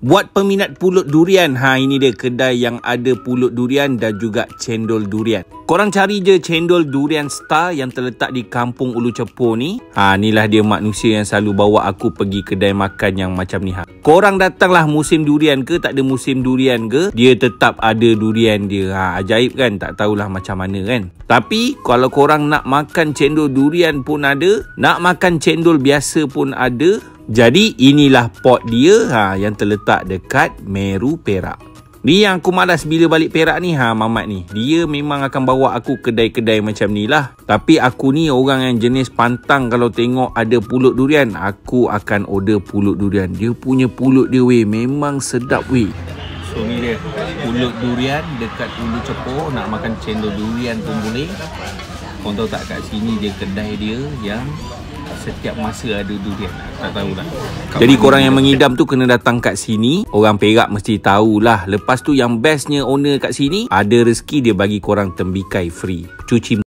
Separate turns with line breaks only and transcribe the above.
Buat peminat pulut durian, ini dia kedai yang ada pulut durian dan juga cendol durian. Korang cari je cendol durian Star yang terletak di Kampung Ulu Cepu ni. Inilah dia manusia yang selalu bawa aku pergi kedai makan yang macam ni. Korang datanglah musim durian ke, tak ada musim durian ke, dia tetap ada durian dia. Ajaib kan? Tak tahulah macam mana kan. Tapi kalau korang nak makan cendol durian pun ada, nak makan cendol biasa pun ada. Jadi inilah pot dia yang terletak dekat Meru Perak. Ni yang aku malas bila balik Perak ni Mamat ni. Dia memang akan bawa aku kedai-kedai macam ni lah. Tapi aku ni orang yang jenis pantang, kalau tengok ada pulut durian, aku akan order pulut durian. Dia punya pulut dia memang sedap So ni dia pulut durian dekat Ulu Cepu. Nak makan cendol durian pun boleh. Korang tahu tak, kat sini dia kedai dia yang setiap masa ada durian. Tak tahulah. Jadi korang yang mengidam tu kena datang kat sini. Orang Perak mesti tahulah. Lepas tu yang bestnya owner kat sini, ada rezeki dia bagi korang tembikai free. Cuci